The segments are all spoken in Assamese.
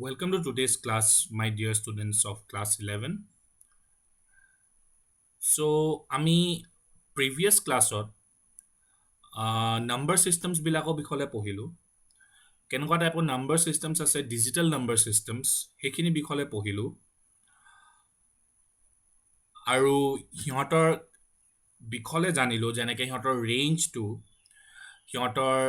Welcome to today's class, my dear students of class 11. আমি previous ক্লাছত number systems বিলাকৰ বিষয়ে পঢ়িলোঁ। কেনেকুৱা টাইপৰ number systems আছে, digital number systems, সেইখিনি বিষয়ে পঢ়িলোঁ। আৰু সিহঁতৰ বিষয়ে জানিলোঁ, যেনেকৈ সিহঁতৰ ৰেঞ্জটো, সিহঁতৰ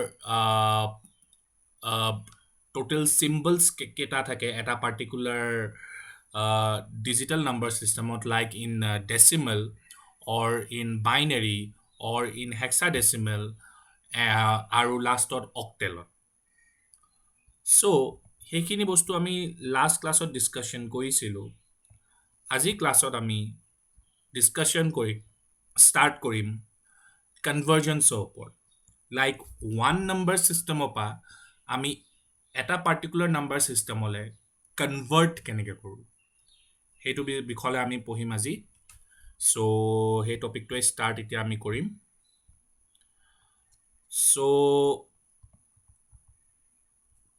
total symbols কেইটা থাকে এটা particular digital number system like in decimal or in binary or in hexadecimal আৰু লাষ্টত octal so সেইখিনি বস্তু আমি লাষ্ট ক্লাছত ডিসকাশন কৰিছিলোঁ আজি ক্লাছত আমি ডিসকাশন কৰি ষ্টাৰ্ট কৰিম কনভাৰ্জেন্সৰ ওপৰত like one number system পৰা আমি এটা particular number systemলৈ convert কেনেকৈ কৰোঁ সেইটো বিষয়ে আমি পঢ়িম আজি so সেই টপিকটোৱে ষ্টাৰ্ট এতিয়া আমি কৰিম so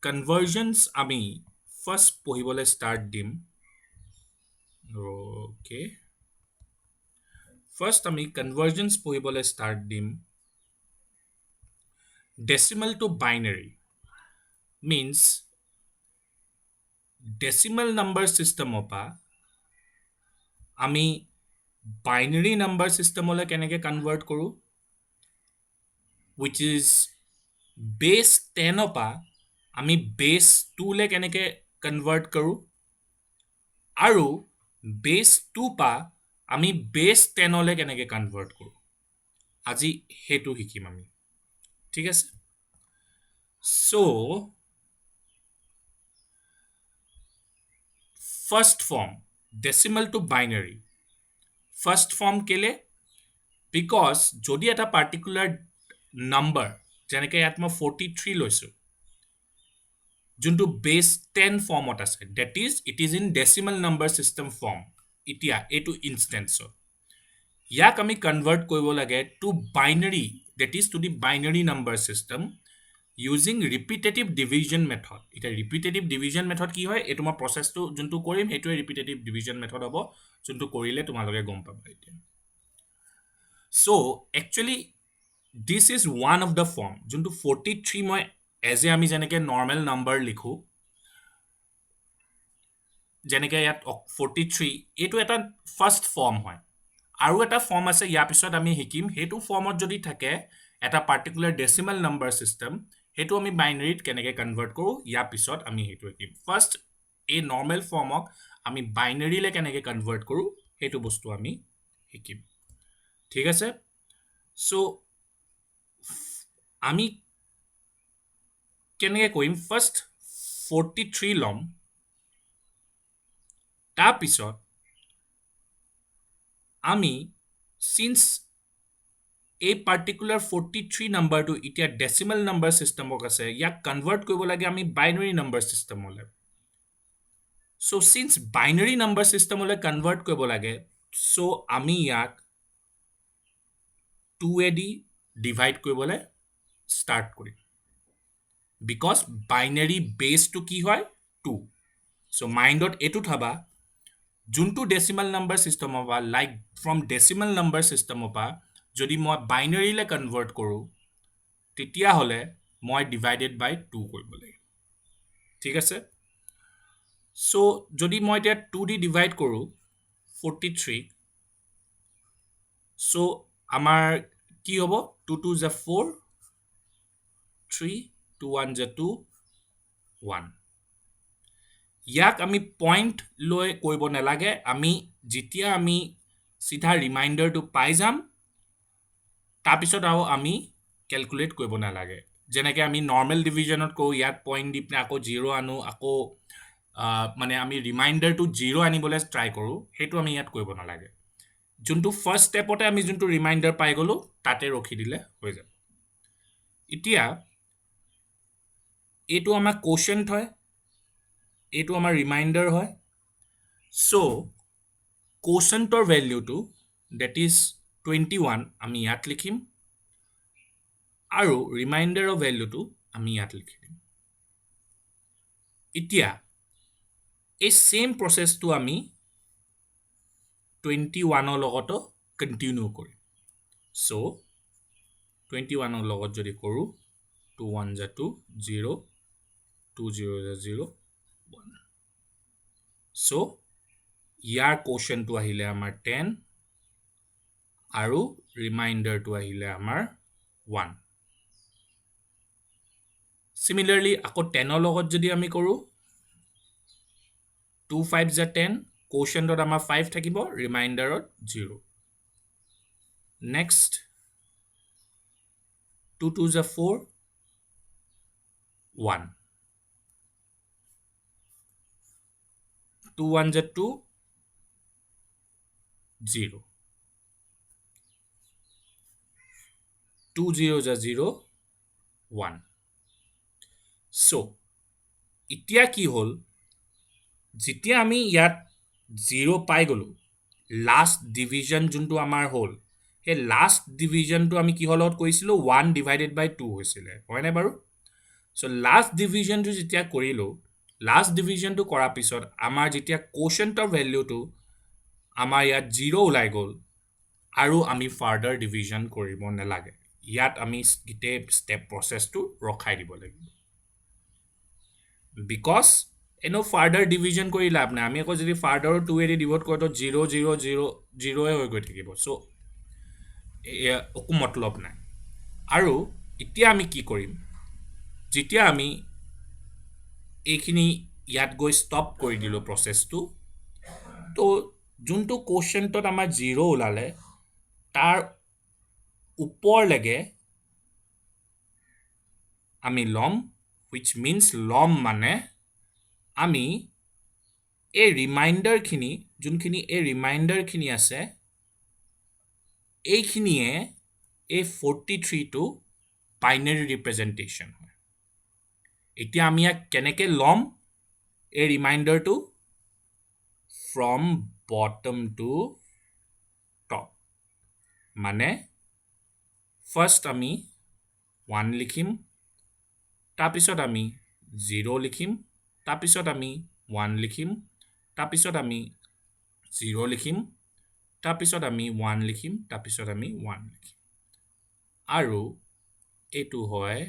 conversions আমি ফাৰ্ষ্ট পঢ়িবলৈ ষ্টাৰ্ট দিম okay ফাৰ্ষ্ট আমি conversions পঢ়িবলৈ ষ্টাৰ্ট দিম decimal to binary means decimal number system পৰা আমি binary number systemলৈ কেনেকৈ convert কৰোঁ which is base 10 পৰা আমি base 2 লে কেনেকৈ convert কৰোঁ আৰু base 2 পৰা আমি base 10 লে কেনেকৈ convert কৰোঁ আজি হেতু শিকিম আমি ঠিক আছে so first form decimal to binary first form কেলে because যদি এটা particular number যেনেকৈ ইয়াত মই 43 লৈছোঁ যোনটো base 10 ফৰ্মত আছে that is it is in decimal number system form এতিয়া এইটো instance ইয়াক আমি convert কৰিব লাগে to binary that is to the binary number system using repetitive division method এটা repetitive division method কি হয় এইটো মই processটো যোনটো কৰিম এইটোৱে repetitive division method হ'ব যোনটো কৰিলে তোমালোকে গম পাবা এতিয়া so actually this is one of the form যোনটো 43 মই as a আমি যেনেকৈ normal number লিখো যেনেকৈ ইয়াত 43 এইটো এটা ফাৰ্ষ্ট ফৰ্ম হয় আৰু এটা ফৰ্ম আছে ইয়াৰ পিছত আমি শিকিম হেতু ফৰ্মত যদি থাকে এটা পাৰ্টিকুলাৰ ডেসিমাল নাম্বাৰ সিস্টেম হেতু আমি বাইনাৰীত কেনেকৈ কনভাৰ্ট কৰো ইয়াৰ পিছত আমি হেতু শিকিম ফাৰ্ষ্ট এই নৰ্মেল ফৰ্মক আমি বাইনাৰীলে কেনেকৈ কনভাৰ্ট কৰো হেতু বস্তু আমি শিকিম ঠিক আছে সো আমি কেনেকৈ কৰিম ফাৰ্ষ্ট 43 লম তাৰ পিছত আমি since a particular 43 number to itia decimal number system ok ase yak convert koibo lage ami binary number system ole so since binary number system ole convert koibo lage so ami yak 2ad divide koibole start kori because binary base to ki hoy 2 so mindot etu thaba juntu decimal number system oba like from decimal number system oba যদি মই বাইনাৰীলে কনভাৰ্ট কৰোঁ তেতিয়া হলে মই ডিভাইডেড বাই 2 কৰিব লাগে ঠিক আছে সো যদি মই এটা 2 দি ডিভাইড কৰোঁ 43 সো আমাৰ কি হ'ব 2 2 is 4 3 2 1 is 2 1 ইয়াক আমি পইণ্ট লৈ কৰিব নালাগে আমি যেতিয়া আমি সিধা ৰিমাইন্ডাৰটো পাই যাম তাৰপিছত আৰু আমি ক্যালকুলেট কৰিব নালাগে যেনেকৈ আমি নৰ্মেল ডিভিজনত কো ইয়াত পইণ্ট দি পিনে আকৌ 0 আনো আকৌ মানে আমি ৰিমাইন্ডাৰটো 0 আনিবলৈ ট্ৰাই কৰো হেতু আমি ইয়াত কৰিব নালাগে যোনটো ফাৰ্ষ্ট স্টেপতে আমি যোনটো ৰিমাইন্ডাৰ পাই গলো তাতে ৰখি দিলে হৈ যাব এতিয়া এইটো আমাৰ কোশেন্ট হয় এইটো আমাৰ ৰিমাইন্ডাৰ হয় সো কোশেন্টৰ ভ্যালুটো that is 21 আমি ইয়াত লিখিম আৰু ৰিমাইন্ডাৰৰ ভ্যালুটো আমি ইয়াত লিখি দিম এতিয়া এই সেম প্ৰচেছটো আমি 21 লগতো কন্টিনিউ কৰিম সো 21 লগত যদি কৰো 2 1 যা 2 0 2 0 যা 0 1 সো ইয়াৰ কোৱেশ্চনটো আহিলে আমাৰ 10 আৰু ৰিমাইণ্ডাৰটো আহিলে আমাৰ 1 সিমিলাৰলি আকৌ 10 লগত যদি আমি কৰো 2 5 যা 10 কোৱেশ্চনটোত আমাৰ 5 থাকিব ৰিমাইণ্ডাৰত 0 নেক্সট 2 2 যা 4 1 2 1 যা 2 0 2 0 যা 0 1 সো এতিয়া কি হল যেতিয়া আমি ইয়াত 0 পাই গলো লাষ্ট ডিভিজন যোনটো আমাৰ হল সেই লাষ্ট ডিভিজনটো আমি কিহৰ লগত কৰিছিলো 1 ডিভাইডেড বাই 2 হৈছিলে হয়নে বাৰু সো লাষ্ট ডিভিজনটো যেতিয়া কৰিলো লাষ্ট ডিভিজনটো কৰাৰ পিছত আমাৰ যেতিয়া কোশেণ্টৰ ভ্যালুটো আমাৰ ইয়াত 0 ওলাই গল আৰু আমি ফাৰ্দাৰ ডিভিজন কৰিব নালাগে ইয়াত আমি গিতে ষ্টেপ প্ৰসেসটো ৰখাই দিব লাগিব বিকজ এনো ফাৰ্দাৰ ডিভিজন কৰি লাভ নাই আমি আকৌ যদি ফাৰ্দাৰ 2 এদি ডিভাইড কৰো তো 0 0 0 0 হৈ গৈ থাকিব সো একো মতলব নাই আৰু এতিয়া আমি কি কৰিম যেতিয়া আমি এইখিনি ইয়াত গৈ ষ্টপ কৰি দিলো প্ৰসেসটো তো যোনটো কোশেণ্টত আমাৰ 0 ওলালে তাৰ উপৰ লাগে আমি লম which means লম মানে আমি এই ৰিমাইণ্ডাৰ খিনি যোনখিনি এই ৰিমাইণ্ডাৰ খিনি আছে এইখিনিয়ে এই 43 টো বাইনাৰী ৰিপ্ৰেজেন্টেচন হয় এতিয়া আমি ইয়াক কেনেকে লম এই ৰিমাইণ্ডাৰটো from bottom to top মানে first আমি 1 লিখিম তাৰপিছত আমি 0 লিখিম তাৰপিছত আমি 1 লিখিম তাৰপিছত আমি 0 লিখিম তাৰপিছত আমি 1 লিখিম তাৰপিছত আমি 1 লিখিম আৰু এটো হয়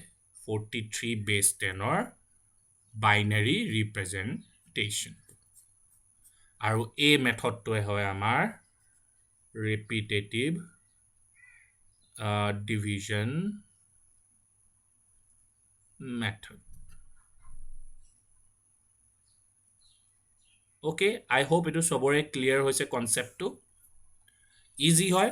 43 base 10 ৰ বাইনাৰী ৰিপ্ৰেজেন্টেচন আৰু এই মেথডটোৱে হয় আমাৰ repetitive division method okay I hope it is sobore clear hoise concept to easy হয়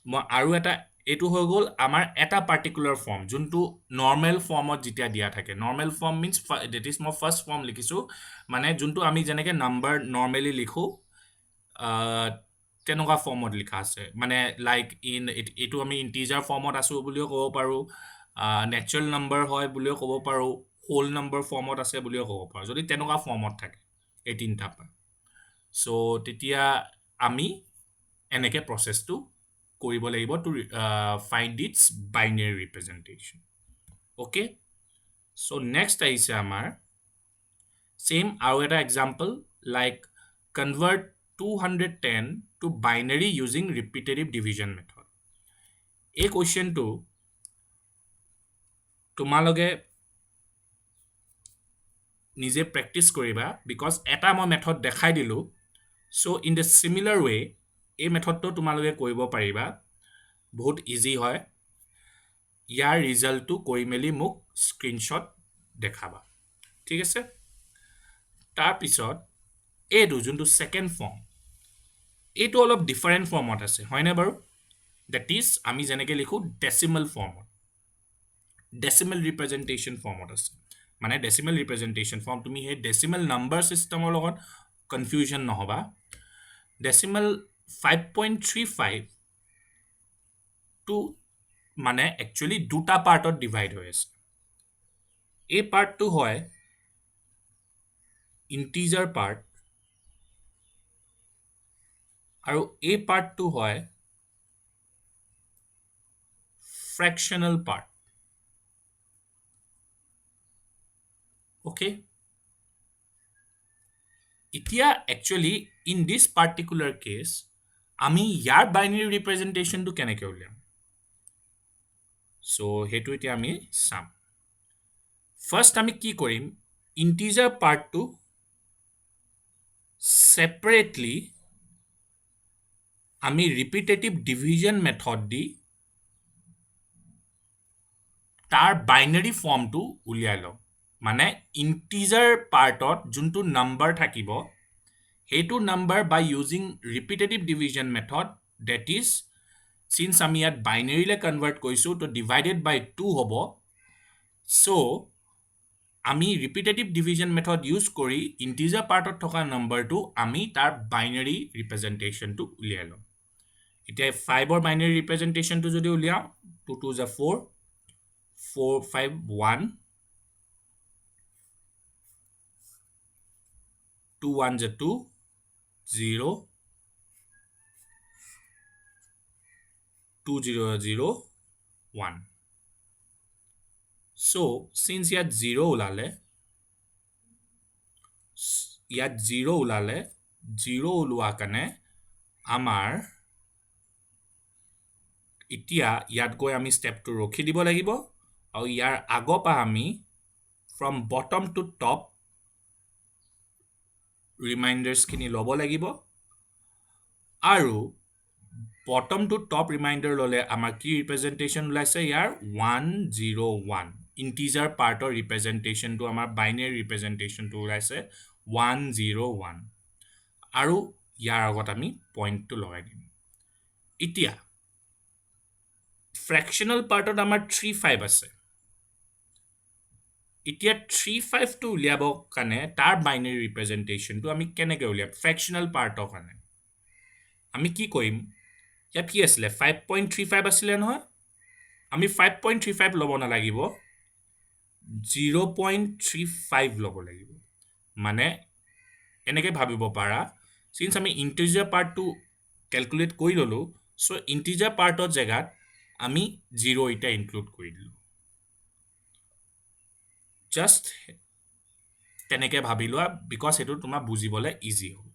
মই আৰু এটা এটো হৈ গল আমাৰ এটা পাৰ্টিকুলাৰ ফৰ্ম যোনটো নরমাল ফর্মত যেতিয়া দিয়া থাকে normal form means that is মই ফার্স্ট ফর্ম লিখিছো মানে যোনটো আমি যেনেকে নাম্বার নরমালি লিখো তেনেকুৱা ফৰ্মত লিখা আছে মানে লাইক ইন এটো আমি ইন্টিজাৰ ফৰ্মত আছো বুলিও ক'ব পাৰো নেচাৰেল নাম্বাৰ হয় বুলিও ক'ব পাৰো হোল নাম্বাৰ ফৰ্মত আছে বুলিও ক'ব পাৰো যদি তেনেকুৱা ফৰ্মত থাকে এই তিনটা সো তেতিয়া আমি এনেকে প্ৰসেসটো কৰিব লাগিব to find its binary representation okay so next আহিছে আমাৰ সেম আৰু এটা example like convert 210 to binary using repetitive division method এই কোৱেশ্চনটো তোমালোকে নিজে প্ৰেক্টিস কৰিবা বিকজ এটা মই মেথড দেখাই দিলো সো ইন দ্য সিমিলাৰ ৱে এই মেথডটো তোমালোকে কৰিব পাৰিবা বহুত ইজি হয় ইয়াৰ ৰিজাল্টটো কৰি মেলি মোক স্ক্ৰিনশ্বট দেখাবা ঠিক আছে তাৰ পিছত এইটো যোনটো সেকেন্ড ফৰ্ম এইটো অলপ ডিফাৰেন্ট ফৰ্মত আছে হয়নে বাৰু that is আমি যেনেকে লিখো ডেসিমেল ফৰ্মত ডেসিমেল ৰিপ্ৰেজেন্টেচন ফৰ্মত আছে মানে ডেসিমেল ৰিপ্ৰেজেন্টেচন ফৰ্ম তুমি হে ডেসিমেল নাম্বাৰ সিস্টেমৰ লগত কনফিউজন নহবা ডেসিমেল 5.35 টু মানে একচুয়ালি দুটা পাৰ্টত ডিভাইড হৈ আছে এই পাৰ্টটো হয় ইন্টিজাৰ পাৰ্ট আৰু এই পাৰ্টটো হয় fractional part okay এতিয়া actually in this particular case আমি ইয়াৰ বাইনেৰী ৰিপ্ৰেজেণ্টেশ্যনটো কেনেকৈ উলিয়াম চ' সেইটো এতিয়া আমি চাম ফাৰ্ষ্ট আমি কি কৰিম ইণ্টিজাৰ পাৰ্টটো ছেপাৰেটলি আমি ৰিপিটেটিভ ডিভিজন মেথড দি তাৰ বাইনেৰী ফৰ্মটো উলিয়াই লওঁ মানে ইণ্টিজাৰ পাৰ্টত যোনটো নাম্বাৰ থাকিব সেইটো number by using repetitive division method that is since আমি ইয়াত বাইনেৰীলৈ কনভাৰ্ট কৰিছোঁ তো ডিভাইডেড বাই 2 হ'ব চ' আমি ৰিপিটেটিভ ডিভিজন মেথড ইউজ কৰি ইণ্টিজাৰ পাৰ্টত থকা নাম্বাৰটো আমি তাৰ বাইনেৰী ৰিপ্ৰেজেণ্টেশ্যনটো উলিয়াই লওঁ এতিয়া 5ৰ বাইনেৰী ৰিপ্ৰেজেণ্টেশ্যনটো যদি উলিয়াওঁ 2 2 is 4 4 5 1 2 1 is 2 0 2 0 0 1 so since ইয়াত 0 ওলালে ইয়াত 0 ওলালে 0 ওলোৱা কাৰণে আমাৰ এতিয়া ইয়াত গৈ আমি ষ্টেপটো ৰখি দিব লাগিব আৰু ইয়াৰ আগৰ পৰা আমি ফ্ৰম বটম টু টপ ৰিমাইণ্ডাৰ্ছখিনি ল'ব লাগিব আৰু বটম টু টপ ৰিমাইণ্ডাৰ ল'লে আমাৰ কি ৰিপ্ৰেজেণ্টেশ্যন ওলাইছে ইয়াৰ 101 ইণ্টিজাৰ পাৰ্টৰ ৰিপ্ৰেজেণ্টেশ্যনটো আমাৰ বাইনেৰী ৰিপ্ৰেজেণ্টেশ্যনটো ওলাইছে 101 আৰু ইয়াৰ আগত আমি পইণ্টটো লগাই দিম এতিয়া ফ্ৰেকশ্যনেল পাৰ্টত আমাৰ 3 5 আছে এতিয়া 3 5টো উলিয়াবৰ কাৰণে তাৰ বাইনেৰী ৰিপ্ৰেজেণ্টেশ্যনটো আমি কেনেকৈ উলিয়াম ফ্ৰেকশ্যনেল পাৰ্টৰ কাৰণে আমি কি কৰিম ইয়াত কি আছিলে 5.35 আছিলে নহয় আমি 5.35 ল'ব নালাগিব 0.35 ল'ব লাগিব মানে এনেকৈ ভাবিব পাৰা চিন্স আমি ইণ্টিজাৰ পাৰ্টটো কেলকুলেট কৰি ল'লোঁ চ' ইণ্টিজাৰ পাৰ্টৰ জেগাত আমি 0 এতিয়া ইনক্লুড কৰি দিলোঁ জাষ্ট তেনেকৈ ভাবি লোৱা বিকজ সেইটো তোমাৰ বুজিবলৈ ইজি হ'ব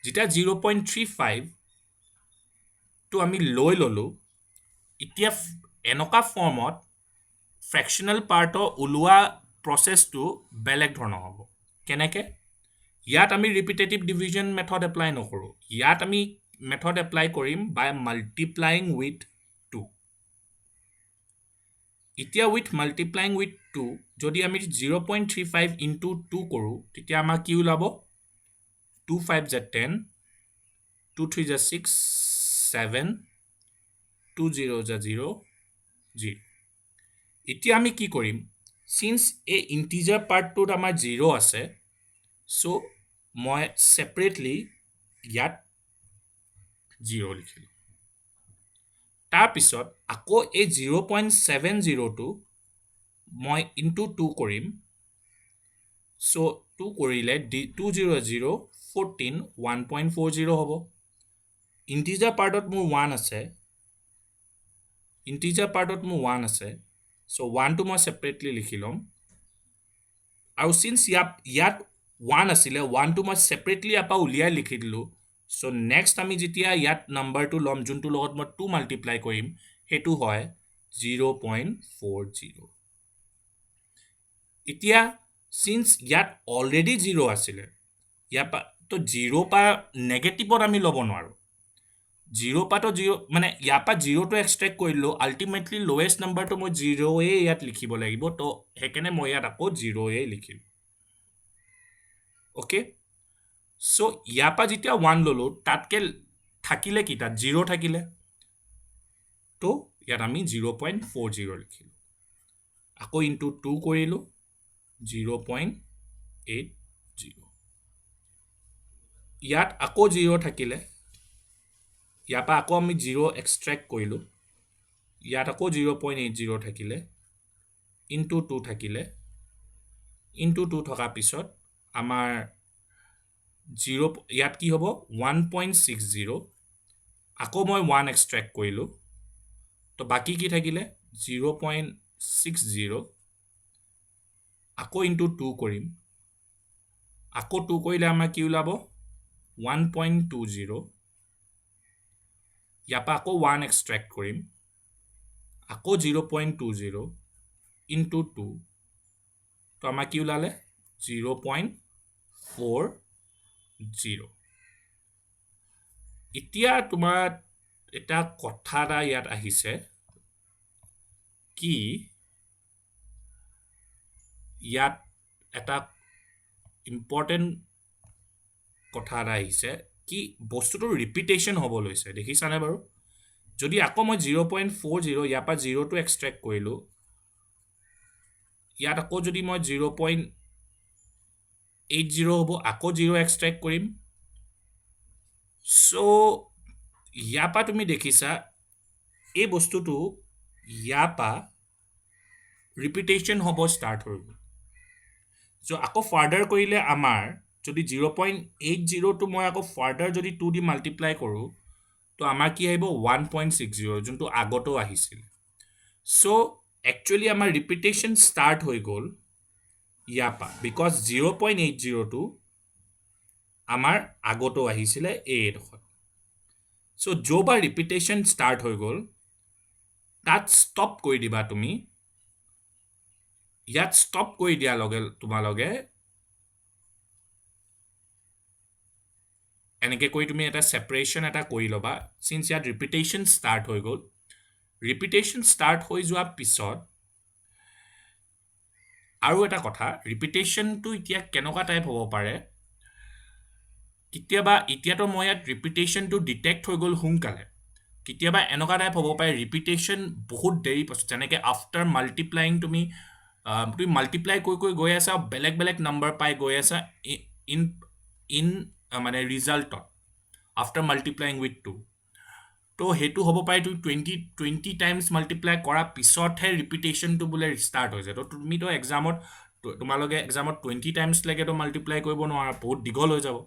যেতিয়া 0.35টো আমি লৈ ল'লোঁ এতিয়া এনেকুৱা ফৰ্মত ফ্ৰেকশ্যনেল পাৰ্টৰ ওলোৱা প্ৰচেছটো বেলেগ ধৰণৰ হ'ব কেনেকৈ ইয়াত আমি ৰিপিটেটিভ ডিভিজন মেথড এপ্লাই নকৰোঁ ইয়াত আমি মেথড এপ্লাই কৰিম বাই মাল্টিপ্লাইং উইথ 2 এতিয়া উইথ মাল্টিপ্লাইং উইথ 2 যদি আমি 0.35 ইনটু 2 কৰোঁ তেতিয়া আমাৰ কি ওলাব 2 5 is 10 2 3 is 6 7 2 0 is 0 0 এতিয়া আমি কি কৰিম চিন্স এই ইণ্টিজাৰ পাৰ্টটোত আমাৰ 0 আছে চ' মই ছেপাৰেটলি ইয়াত 0 লিখিলোঁ তাৰপিছত আকৌ এই 0.70টো মই ইনটু 2 কৰিম চ' 2 কৰিলে 2 0 0 14 1.40 হ'ব ইণ্টিজাৰ পাৰ্টত মোৰ 1 আছে ইণ্টিজাৰ পাৰ্টত মোৰ 1 আছে চ' 1টো মই ছেপাৰেটলি লিখি ল'ম আৰু চিন্স ইয়াত 1 আছিলে 1টো মই ছেপাৰেটলি ইয়াৰ পৰা উলিয়াই লিখি দিলোঁ চ' নেক্সট আমি যেতিয়া ইয়াত নাম্বাৰটো ল'ম যোনটোৰ লগত মই 2 মাল্টিপ্লাই কৰিম সেইটো হয় 0.40 এতিয়া চিন্স ইয়াত অলৰেডি 0 আছিলে ইয়াৰ পৰা তো 0 পৰা নেগেটিভত আমি ল'ব নোৱাৰোঁ 0 পাতো 0 মানে ইয়াৰ পৰা 0টো এক্সট্ৰেক্ট কৰিলোঁ আল্টিমেটলি লৱেষ্ট নাম্বাৰটো মই 0য়ে ইয়াত লিখিব লাগিব তো সেইকাৰণে মই ইয়াত আকৌ 0য়ে লিখিম অ'কে চ' ইয়াৰ পৰা যেতিয়া 1 ল'লোঁ তাতকৈ থাকিলে কি তাত 0 থাকিলে তো ইয়াত আমি 0.40 লিখিলোঁ আকৌ ইনটু 2 কৰিলোঁ 0.80 ইয়াত আকৌ 0 থাকিলে ইয়াৰ পৰা আকৌ আমি 0 এক্সট্ৰেক্ট কৰিলোঁ ইয়াত আকৌ 0.80 থাকিলে ইনটু 2 থাকিলে ইনটু 2 থকাৰ পিছত আমাৰ 0 ইয়াত কি হ'ব 1.60 আকৌ মই 1 এক্সট্ৰেক্ট কৰিলোঁ তো বাকী কি থাকিলে 0.60 আকৌ ইনটু 2 কৰিম আকৌ 2 কৰিলে আমাৰ কি ওলাব 1.20 ইয়াৰ পৰা আকৌ 1 এক্সট্ৰেক্ট কৰিম আকৌ 0.20 ইনটু 2 তো আমাৰ কি ওলালে 0.40 এতিয়া তোমাৰ এটা কথা এটা ইয়াত আহিছে কি ইয়াত এটা ইম্পৰ্টেণ্ট কথা এটা আহিছে কি বস্তুটো ৰিপিটেশ্যন হ'ব লৈছে দেখিছানে বাৰু যদি আকৌ মই 0.40 ইয়াৰ পৰা 0টো এক্সট্ৰেক্ট কৰিলোঁ ইয়াত আকৌ যদি মই 0.80 হ'ব আকৌ 0 এক্সট্ৰেক্ট কৰিম চ' ইয়াৰ পৰা তুমি দেখিছা এই বস্তুটো ইয়াৰ পৰা ৰিপিটেশ্যন হ'ব ষ্টাৰ্ট হৈ গ'ল চ' আকৌ ফাৰ্ডাৰ কৰিলে আমাৰ যদি 0.80টো মই আকৌ ফাৰ্ডাৰ যদি 2 দি মাল্টিপ্লাই কৰোঁ তো আমাৰ কি আহিব 1.60 যোনটো আগতো আহিছিল চ' একচুৱেলি আমাৰ ৰিপিটেশ্যন ষ্টাৰ্ট হৈ গ'ল ইয়াৰ পৰা বিকজ 0.80টো আমাৰ আগতো আহিছিলে এইডোখৰত চ' য'বাৰ ৰিপিটেশ্যন ষ্টাৰ্ট হৈ গ'ল তাত ষ্টপ কৰি দিবা তুমি ইয়াত ষ্টপ কৰি দিয়াৰ লগে তোমালোকে এনেকৈ কৰি তুমি এটা ছেপাৰেশ্যন এটা কৰি ল'বা চিন্স ইয়াত ৰিপিটেশ্যন ষ্টাৰ্ট হৈ গ'ল ৰিপিটেশ্যন ষ্টাৰ্ট হৈ যোৱাৰ পিছত আৰু এটা কথা ৰিপিটেশ্যনটো এতিয়া কেনেকুৱা টাইপ হ'ব পাৰে কেতিয়াবা এতিয়াতো মই ইয়াত ৰিপিটেশ্যনটো ডিটেক্ট হৈ গ'ল সোনকালে কেতিয়াবা এনেকুৱা টাইপ হ'ব পাৰে ৰিপিটেশ্যন বহুত দেৰি পাছত যেনেকৈ আফটাৰ মাল্টিপ্লাইং তুমি মাল্টিপ্লাই কৰি গৈ আছা বেলেগ বেলেগ নাম্বাৰ পাই গৈ আছা ইন ইন মানে ৰিজাল্টত আফটাৰ মাল্টিপ্লাইং উইথ 2 তো সেইটো হ'ব পাৰে তুমি 20 টাইমছ মাল্টিপ্লাই কৰাৰ পিছতহে ৰিপিটেশ্যনটো বোলে ষ্টাৰ্ট হৈ যায় তো তুমিতো এক্সামত তোমালোকে এক্সামত 20 টাইমছলৈকেতো মাল্টিপ্লাই কৰিব নোৱাৰা বহুত দীঘল হৈ যাব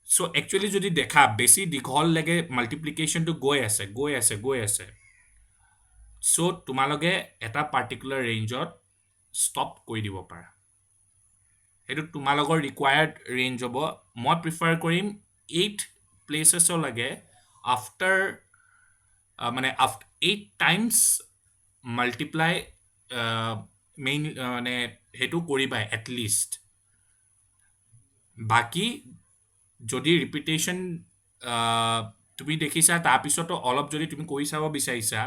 চ' একচুৱেলি যদি দেখা বেছি দীঘললৈকে মাল্টিপ্লিকেশ্যনটো গৈ আছে চ' তোমালোকে এটা পাৰ্টিকুলাৰ ৰেঞ্জত ষ্টপ কৰি দিব পাৰা সেইটো তোমালোকৰ ৰিকুৱায়াৰ্ড ৰেঞ্জ হ'ব মই প্ৰিফাৰ কৰিম 8 প্লেচেছলৈকে আফটাৰ মানে 8 টাইমছ মাল্টিপ্লাই মেইন মানে সেইটো কৰিবা এটলিষ্ট বাকী যদি ৰিপিটেশ্যন তুমি দেখিছা তাৰপিছতো অলপ যদি তুমি কৰি চাব বিচাৰিছা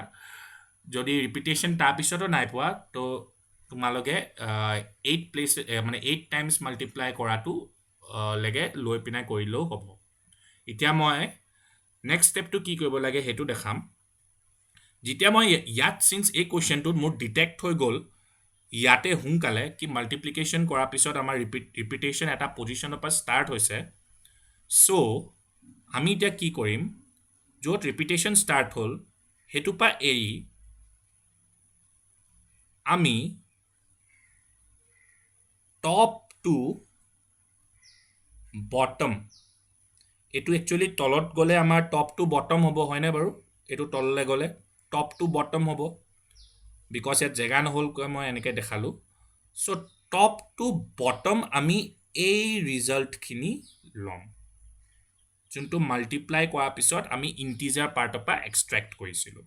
যদি ৰিপিটেশ্যন তাৰপিছতো নাই পোৱা তো তোমালোকে 8 প্লেচ মানে 8 টাইমছ মাল্টিপ্লাই কৰাটো লেগে লৈ পিনে কৰিলেও হ'ব এতিয়া মই নেক্সট ষ্টেপটো কি কৰিব লাগে সেইটো দেখাম যেতিয়া মই ইয়াত চিন্স এই কুৱেশ্যনটোত মোৰ ডিটেক্ট হৈ গ'ল ইয়াতে সোনকালে কি মাল্টিপ্লিকেশ্যন কৰাৰ পিছত আমাৰ ৰিপিটেশ্যন এটা পজিশ্যনৰ পৰা ষ্টাৰ্ট হৈছে চ' আমি এতিয়া কি কৰিম য'ত ৰিপিটেশ্যন ষ্টাৰ্ট হ'ল সেইটোৰ পৰা এৰি আমি টপ টু বটম এইটো একচুৱেলি তলত গ'লে আমাৰ টপ টু বটম হ'ব হয়নে বাৰু এইটো তললৈ গ'লে টপ টু বটম হ'ব বিকজ ইয়াত জেগা নহ'লকৈ মই এনেকৈ দেখালোঁ চ' টপ টু বটম আমি এই ৰিজাল্টখিনি ল'ম যোনটো মাল্টিপ্লাই কৰাৰ পিছত আমি ইণ্টিজাৰ পাৰ্টৰ পৰা এক্সট্ৰেক্ট কৰিছিলোঁ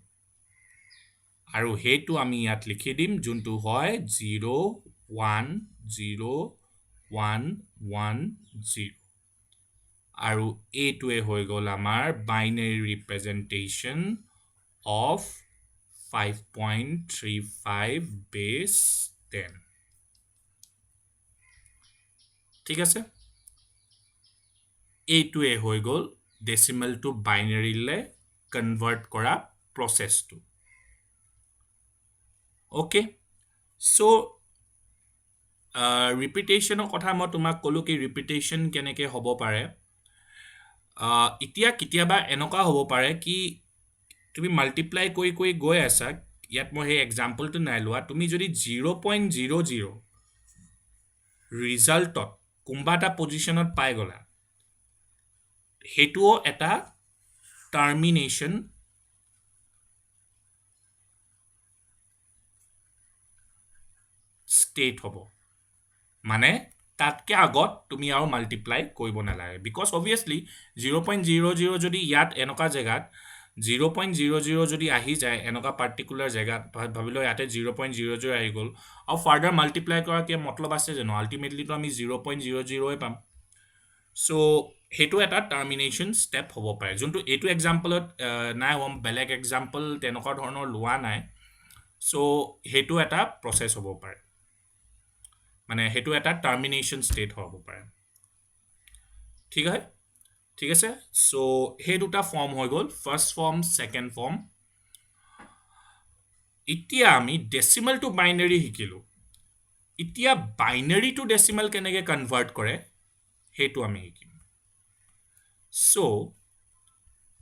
আৰু সেইটো আমি ইয়াত লিখি দিম যোনটো হয় 0101110 আৰু এইটোৱে হৈ গ'ল আমাৰ বাইনেৰী ৰিপ্ৰেজেণ্টেশ্যন অফ 5.35 বেছ 10 ঠিক আছে এইটোৱে হৈ গ'ল ডেচিমেল টু বাইনেৰীলৈ কনভাৰ্ট কৰা প্ৰচেছটো অ'কে চ' ৰিপিটেশ্যনৰ কথা মই তোমাক ক'লোঁ কি ৰিপিটেশ্যন কেনেকৈ হ'ব পাৰে এতিয়া কেতিয়াবা এনেকুৱা হ'ব পাৰে কি তুমি মাল্টিপ্লাই কৰি গৈ আছা ইয়াত মই সেই এক্সাম্পলটো নাই লোৱা তুমি যদি 0.00 ৰিজাল্টত কোনোবা এটা পজিশ্যনত পাই গ'লা সেইটোও এটা টাৰ্মিনেশ্যন ষ্টেট হ'ব মানে তাতকৈ আগত তুমি আৰু মাল্টিপ্লাই কৰিব নালাগে বিকজ অভিয়াছলি 0.00 যদি ইয়াত এনেকুৱা জেগাত 0.00 যদি আহি যায় এনেকুৱা পাৰ্টিকুলাৰ জেগাত ভাবি লওঁ ইয়াতে 0.00 আহি গ'ল আৰু ফাৰ্ডাৰ মাল্টিপ্লাই কৰাৰ কি মতলব আছে জানো আল্টিমেটলিতো আমি 0.00 পাম চ' সেইটো এটা টাৰ্মিনেশ্যন ষ্টেপ হ'ব পাৰে যোনটো এইটো এক্সাম্পলত নাই হ'ম বেলেগ এক্সাম্পল তেনেকুৱা ধৰণৰ লোৱা নাই চ' সেইটো এটা প্ৰচেছ হ'ব পাৰে মানে সেইটো এটা টাৰ্মিনেশ্যন ষ্টেট হ'ব পাৰে ঠিক হয় ঠিক আছে চ' সেই দুটা ফৰ্ম হৈ গ'ল ফাৰ্ষ্ট ফৰ্ম ছেকেণ্ড ফৰ্ম এতিয়া আমি ডেচিমেল টু বাইনেৰী শিকিলোঁ এতিয়া বাইনেৰী টু ডেচিমেল কেনেকৈ কনভাৰ্ট কৰে সেইটো আমি শিকিম চ'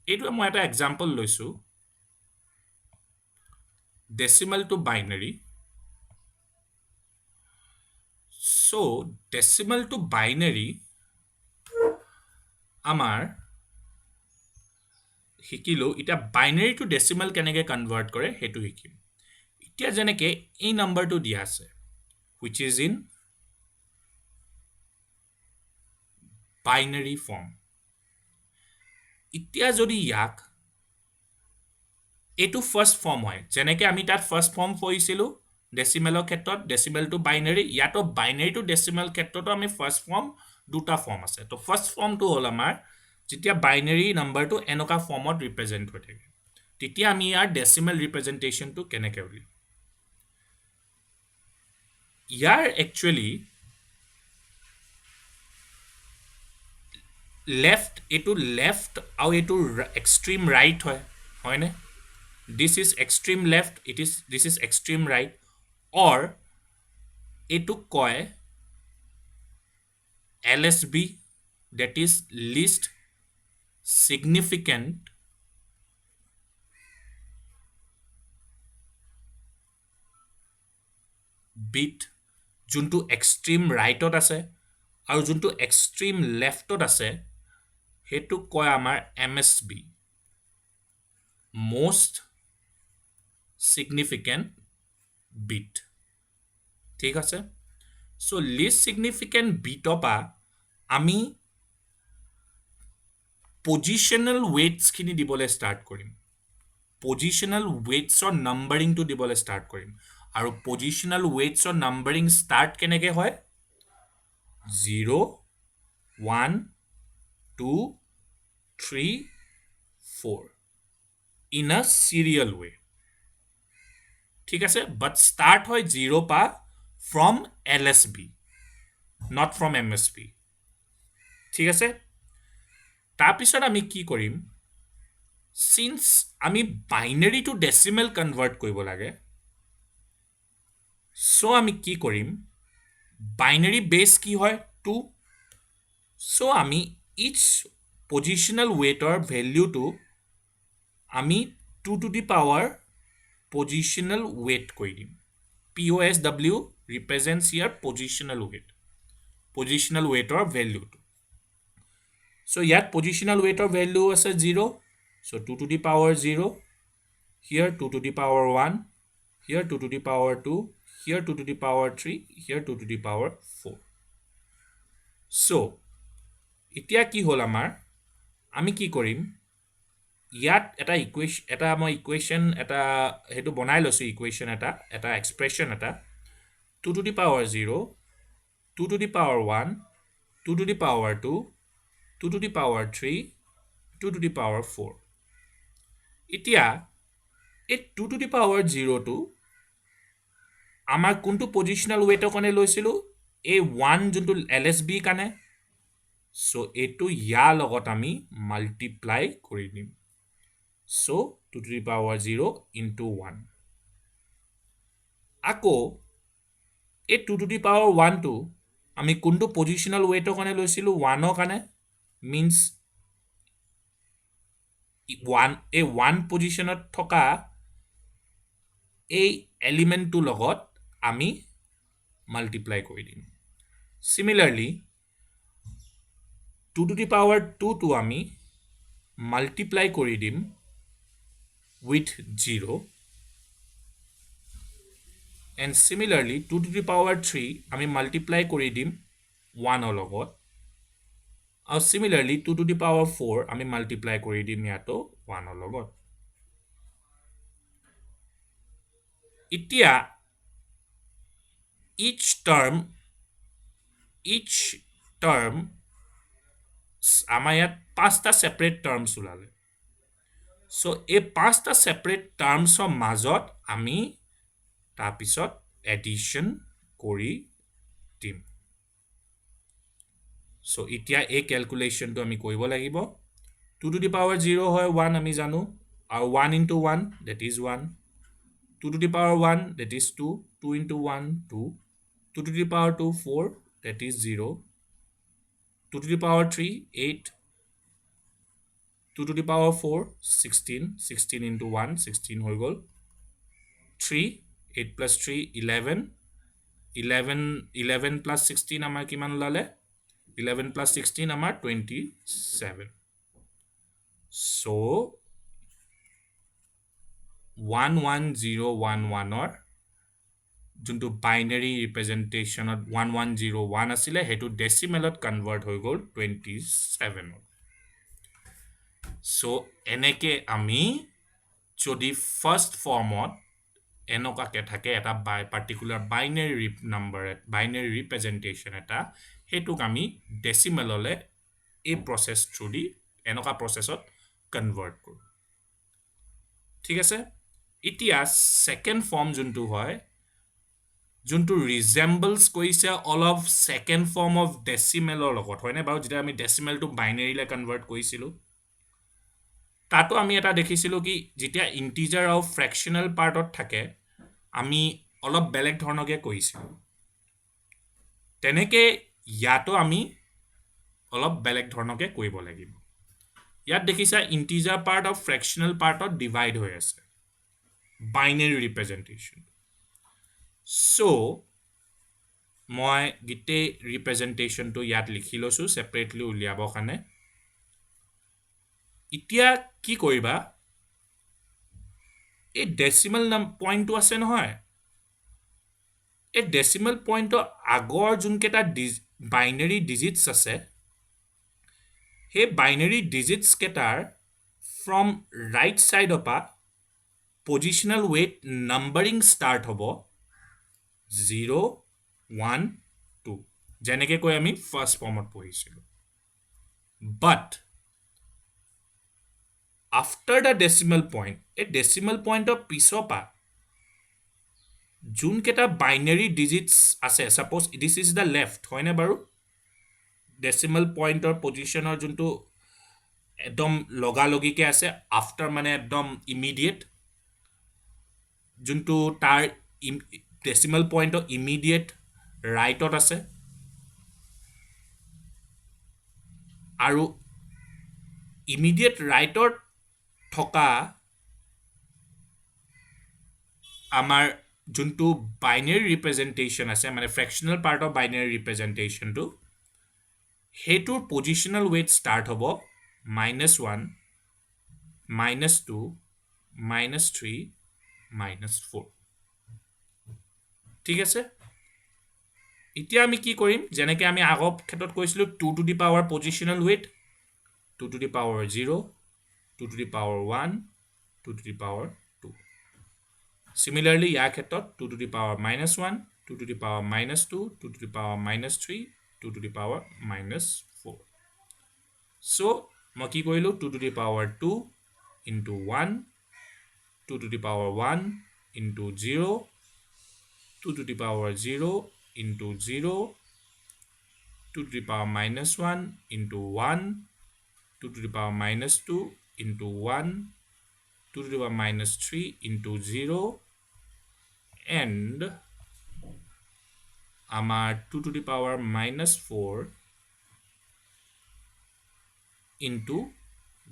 এইটো মই এটা এক্সাম্পল লৈছোঁ ডেচিমেল টু বাইনেৰী চ' ডেচিমেল টু বাইনেৰী আমাৰ শিকিলোঁ এতিয়া বাইনেৰী টু ডেচিমেল কেনেকৈ কনভাৰ্ট কৰে সেইটো শিকিম এতিয়া যেনেকৈ এই নাম্বাৰটো দিয়া আছে which is in binary form এতিয়া যদি ইয়াক এইটো ফাৰ্ষ্ট ফৰ্ম হয় যেনেকৈ আমি তাত ফাৰ্ষ্ট ফৰ্ম পঢ়িছিলোঁ ডেচিমেলৰ ক্ষেত্ৰত ডেচিমেল টু বাইনেৰী ইয়াতো বাইনেৰী টু ডেচিমেল ক্ষেত্ৰতো আমি ফাৰ্ষ্ট ফৰ্ম দুটা ফৰ্ম আছে তো ফাৰ্ষ্ট ফৰ্মটো হ'ল আমাৰ যেতিয়া বাইনেৰী নাম্বাৰটো এনেকুৱা ফৰ্মত ৰিপ্ৰেজেণ্ট হৈ থাকে তেতিয়া আমি ইয়াৰ ডেচিমেল ৰিপ্ৰেজেণ্টেশ্যনটো কেনেকৈ উলিয়াম ইয়াৰ একচুৱেলি লেফ্ট এইটো লেফ্ট আৰু এইটো এক্সট্ৰিম ৰাইট হয় হয়নে this is extreme left this is extreme right or এইটোক কয় LSB that is least significant bit যোনটো এক্সট্ৰিম ৰাইটত আছে আৰু যোনটো এক্সট্ৰিম লেফ্টত আছে সেইটোক কয় আমাৰ MSB most significant bit ঠিক আছে চ' লিষ্ট ছিগনিফিকেণ্ট বিটৰ পৰা আমি পজিশ্যনেল ৱেইটছখিনি দিবলৈ ষ্টাৰ্ট কৰিম পজিশ্যনেল ৱেইটছৰ নাম্বাৰিংটো দিবলৈ ষ্টাৰ্ট কৰিম আৰু পজিশ্যনেল ৱেইটছৰ নাম্বাৰিং ষ্টাৰ্ট কেনেকৈ হয় 0 1 2 3 4 ইন আ চিৰিয়েল ৱে ঠিক আছে বাট ষ্টাৰ্ট হয় 0 পৰা from LSB not from MSB ঠিক আছে তাৰপিছত আমি কি কৰিম সিন্স আমি বাইনেৰী টু ডেচিমেল কনভাৰ্ট কৰিব লাগে চ' আমি কি কৰিম বাইনেৰী বেছ কি হয় 2 চ' আমি ইচ পজিশ্যনেল ৱেইটৰ ভেলিউটো আমি 2 to the power পজিশ্যনেল ৱেইট কৰি দিম POSW represents here positional weight positional weight or value so yet positional weight or value is a 0 so 2 to the power 0 here 2 to the power 1 here 2 to the power 2 here 2 to the power 3 here 2 to the power 4 so এতিয়া কি হ'ল আমাৰ আমি কি কৰিম ইয়াত এটা ইকুৱেশ্যন এটা হেতু বনাই লৈছো ইকুৱেশ্যন এটা এক্সপ্ৰেশ্যন এটা 2 to the power 0 2 to the power 1 2 to the power 2 2 to the power 3 2 to the power 4 এতিয়া এই 2 to the power 0 টো আমাৰ কোনটো পজিশ্যনেল ৱেইটৰ কাৰণে লৈছিলো এই 1 যোনটো LSB কাৰণে সো এটো ইয়াৰ লগত আমি মাল্টিপ্লাই কৰি দিম so 2 to the power 0 into 1 আকৌ এই 2 to the power 1 টো আমি কোনটো পজিশ্যনেল ৱেইটৰ কাৰণে লৈছিলো 1 ৰ কাৰণে means 1 এই 1 পজিশ্যনত থকা এই এলিমেন্টটো লগত আমি মাল্টিপ্লাই কৰি দিম similarly 2 to the power 2 টো আমি মাল্টিপ্লাই কৰি দিম with 0 and similarly 2 to the power 3 আমি multiply কৰি দিম 1 লগত আৰু similarly 2 to the power 4 আমি multiply কৰি দিম ইয়াতো 1 লগত এতিয়া each term আমাৰ ইয়াত 5টা separate terms ওলালে so এই 5টা separate termsৰ মাজত আমি তাৰপিছত addition কৰি দিম so এতিয়া এই calculationটো আমি কৰিব লাগিব 2 to the power 0 হয় 1 আমি জানো আৰু 1 into 1 that is 1 2 to the power 1 that is 2 2 into 1 2 2 to the power 2 4 that is 0 2 to the power 3 8 2 to the power 4 16 16 into 1 16 হৈ গ'ল 3 8 plus 3 11 11 plus 16 আমাৰ কিমান ওলালে 11 plus 16 আমাৰ 27 so 11011 ৰ যোনটো বাইনাৰী ৰিপ্ৰেজেন্টেচনত 1101 আছিলে হেতু ডেসিমেলত কনভাৰ্ট হৈ গ'ল 27 so এনেকে আমি যদি ফাৰ্স্ট ফৰ্মত এনেকুৱাকে থাকে এটা পাৰ্টিকুলাৰ বাইনাৰী নাম্বাৰ বাইনাৰী ৰিপ্ৰেজেন্টেচন এটা হেতুক আমি ডেসিমেললে এই প্ৰসেস থ্ৰু দি এনেকুৱা প্ৰসেসত কনভাৰ্ট কৰো ঠিক আছে এতিয়া সেকেন্ড ফৰ্ম যোনটো হয় যোনটো ৰিজেম্বলস কৰিছে all of second form of ডেসিমেলৰ লগত হয়নে বাৰু যেটা আমি ডেসিমেলটো বাইনাৰীলে কনভাৰ্ট কৰিছিলো তাতো আমি এটা দেখিছিলো কি যেতিয়া ইন্টিজাৰ আৰু ফ্ৰেকশনাল পাৰ্টত থাকে আমি অলপ বেলেগ ধৰণকে কৰিছিলো তেনেকে ইয়াতো আমি অলপ বেলেগ ধৰণকে কৰিব লাগিব ইয়াত দেখিছা ইন্টিজাৰ পাৰ্ট আৰু ফ্ৰেকশনাল পাৰ্টত ডিভাইড হৈ আছে বাইনাৰী ৰিপ্ৰেজেন্টেচন so মই গিতে ৰিপ্ৰেজেন্টেচনটো ইয়াত লিখি লৈছো সেপাৰেটলি উলিয়াব কাৰণে এতিয়া কি কৰিবা এই ডেসিমেল পইণ্টটো আছে নহয় এই ডেসিমেল পইণ্টৰ আগৰ যোনকেইটা বাইনাৰী ডিজিটস আছে সেই binary digits cater from right side পৰা positional weight numbering start হ'ব 0 1 2 যেনেকে কৈ আমি ফাৰ্স্ট ফৰ্মত পঢ়িছিলো but after the decimal point a decimal point of pisopa jun keta binary digits ase suppose this is the left hoine baru decimal point or position or juntu ekdom loga logi ke ase after mane ekdom immediate juntu tar decimal point or immediate right ot ase aru immediate right ot থকা আমাৰ যোনটো বাইনাৰী ৰিপ্ৰেজেন্টেচন আছে মানে ফ্ৰেকশনাল পাৰ্ট অফ বাইনাৰী ৰিপ্ৰেজেন্টেচনটো হেতুৰ পজিশনাল weight start হ'ব -1 -2 -3 -4 ঠিক আছে এতিয়া আমি কি কৰিম যেনেকে আমি আগৰ ক্ষেত্ৰত কৈছিলো 2 to the power positional weight 2 to the power 0 2 to the power 1 2 to the power 2 similarly ইয়াৰ ক্ষেত্ৰত 2 to the power -1 2 to the power -2 2 to the power -3 2 to the power -4 so মই কি কৰিলো 2 to the power 2 into 1 2 to the power 1 into 0 2 to the power 0 into 0 2 to the power -1 into 1 2 to the power -2 into 1 2 to the power -3 into 0 and amar 2 to the power -4 into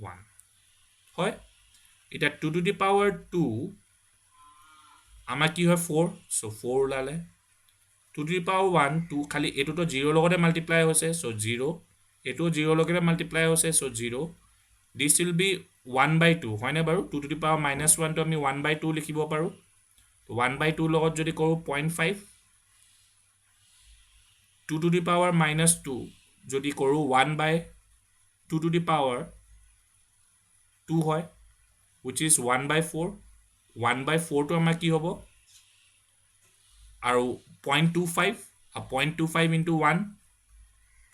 1 hoy eta 2 to the power 2 amar ki hoy 4 so 4 ulale 2 to the power 1 2 khali eto to 0 logate multiply hoise so 0 eto 0 logate multiply hoise so 0 this will be 1 by 2 hoine baru 2 to the power -1 to ami 1 by 2 likhibo paru to 1 by 2 logot jodi koru 0.5 2 to the power minus 2 যদি কৰোঁ 1 by 2 to the power 2 হয় which is 1 by 4 1 by 4 to আমাৰ কি হ'ব আৰু 0.25 0.25 into 1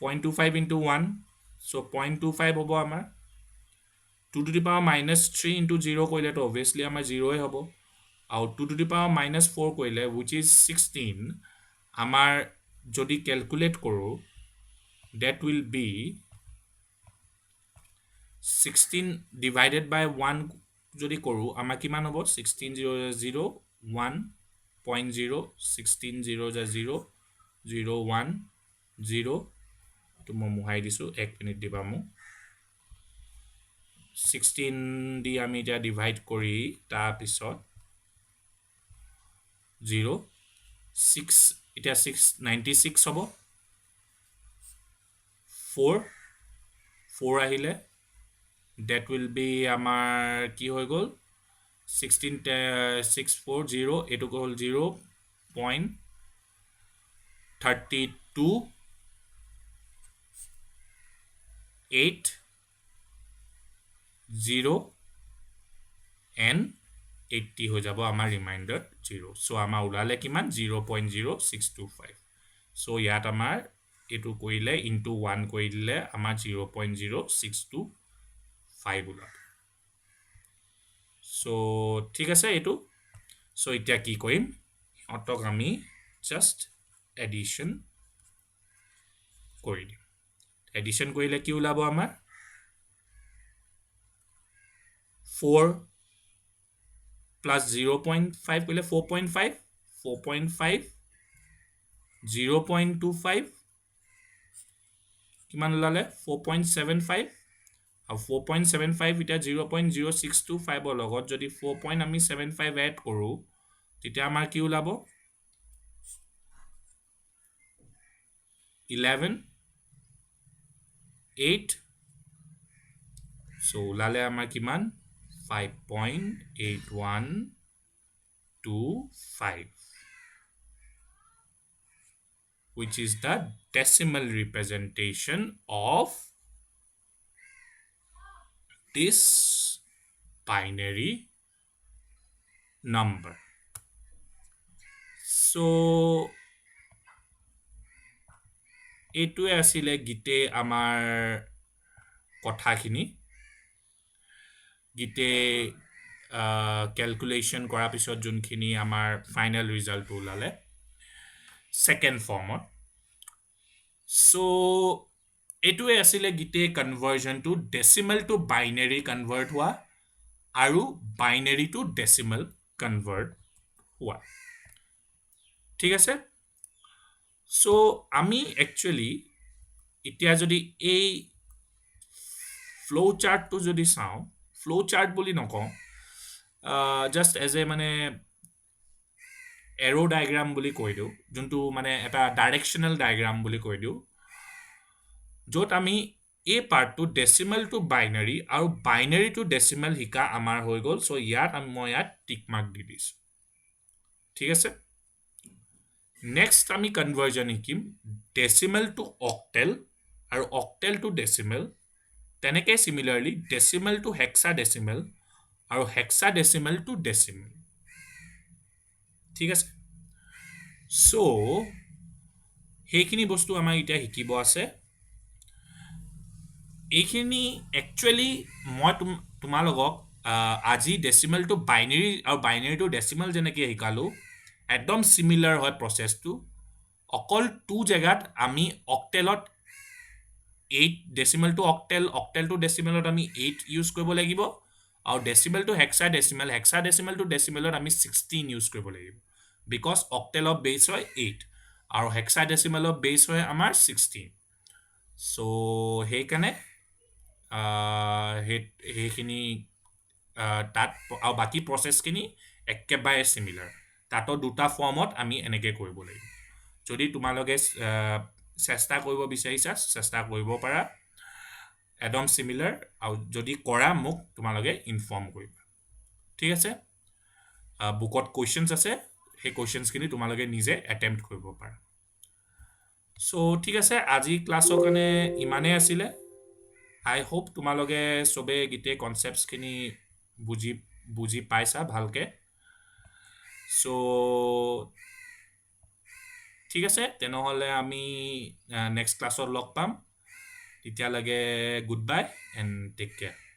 0.25 into 1 so 0.25 হ'ব আমাৰ 2 to the power minus 3 into 0 কৰিলে তো obviously আমাৰ 0 হ'ব আৰু 2 to the power minus 4 কৰিলে which is 16 আমাৰ যদি calculate কৰোঁ that will be 16 divided by 1 যদি কৰোঁ আমাৰ কিমান হ'ব 16 0 0 1.0 16 0 0 0 1 0 তো মই মুহাই দিছোঁ 1 মিনিট দিবা মোক 16 দি আমি এতিয়া ডিভাইড কৰি তাৰপিছত 0 6 এতিয়া 96 হ'ব 4 আহিলে that will be আমাৰ কি হৈ গ'ল 16640 এইটো হ'ল 0.32 8 0 and 80 হৈ যাব আমাৰ ৰিমাইণ্ডাৰ 0 চ' আমাৰ ওলালে কিমান 0.0625 চ' ইয়াত আমাৰ এইটো কৰিলে ইনটু 1 কৰি দিলে আমাৰ 0.0625 ওলাব চ' ঠিক আছে এইটো চ' এতিয়া কি কৰিম সিহঁতক আমি জাষ্ট এডিশ্যন কৰি দিম এডিশ্যন কৰিলে কি ওলাব আমাৰ 4 plus 0.5 কৰিলে 4.5 4.5 0.25 কিমান ওলালে 4.75 আৰু 4.75 এতিয়া 0.0625 লগত যদি 4.75 এড কৰোঁ তেতিয়া আমাৰ কি ওলাব 11 8 so ওলালে আমাৰ কিমান 5.8125 which is the decimal representation of this binary number so এইটোৱে আছিলে গিতে আমাৰ কথাখিনি গিতে ক্যালকুলেশন কৰাৰ পিছত যোনখিনি আমাৰ ফাইনাল ৰিজাল্ট ওলালে সেকেন্ড ফৰ্মত so এইটোৱে আছিলে গিতে conversion to decimal to binary convert হোৱা আৰু বাইনাৰী টু ডেসিমেল কনভাৰ্ট হোৱা ঠিক আছে so আমি actually এতিয়া যদি এই ফ্লো চাৰ্টটো যদি চাওঁ ফ্লো চাৰ্ট বুলি নকওঁ just as a মানে এৰো ডায়াগ্ৰাম বুলি কৈ দিওঁ যোনটো মানে এটা ডাইৰেকচনেল ডায়াগ্ৰাম বুলি কৈ দিওঁ য'ত আমি এই পাৰ্টটো ডেসিমেল টু বাইনাৰী আৰু বাইনাৰী টু ডেসিমেল হিকা আমাৰ হৈ গ'ল so ইয়াত মই ইয়াত টিক মাৰ্ক দি দিছোঁ ঠিক আছে নেক্সট আমি কনভাৰ্জন শিকিম ডেসিমেল টু অক্টেল আৰু অক্টেল টু ডেসিমেল তেনেকৈ সিমিলাৰলি ডেসিমেল টু হেক্সাডেসিমেল আৰু হেক্সাডেসিমেল টু ডেসিমেল ঠিক আছে সো সেইখিনি বস্তু আমাৰ এতিয়া শিকিব আছে এইখিনি একচুয়ালি মই তোমালোকক আজি ডেসিমেল টু বাইনাৰী আৰু বাইনাৰী টু ডেসিমেল যেনেকৈ শিকালো একদম সিমিলাৰ হয় প্ৰসেসটো অকল টু জেগাত আমি অক্টেলত 8 ডেসিমেল টু অক্টেল অক্টেল টু ডেসিমেলত আমি 8 ইউজ কৰিব লাগিব আৰু ডেসিমেল টু হেক্সাডেসিমেল টু ডেসিমেলত আমি 16 ইউজ কৰিব লাগিব বিকজ অক্টেলৰ বেস হয় 8 আৰু হেক্সাডেসিমেলৰ বেস হয় আমাৰ 16 সো সেইকাৰণে সেইখিনি তাত আৰু বাকি প্ৰসেসখিনি একেবাৰে সিমিলাৰ তাতো দুটা ফৰ্মত আমি এনেকৈ কৰিব লাগিব যদি তোমালোকে চেষ্টা কৰিব বিচাৰিছা চেষ্টা কৰিব পাৰা একদম সিমিলাৰ আৰু যদি কৰা মোক তোমালোকে ইনফৰ্ম কৰিবা ঠিক আছে বুকত কোৱেশ্চনছ আছে সেই কোৱেশ্চনছখিনি তোমালোকে নিজে এটেম্প্ট কৰিব পাৰা চ' ঠিক আছে, আজি ক্লাছৰ কাৰণে ইমানেই আছিলে। আই হোপ তোমালোকে চবে গোটেই কনচেপ্টছখিনি বুজি বুজি পাইছা ভালকৈ। চ' ঠিক আছে, তেনেহ'লে আমি নেক্সট ক্লাছত লগ পাম। তেতিয়ালৈকে goodbye and take care.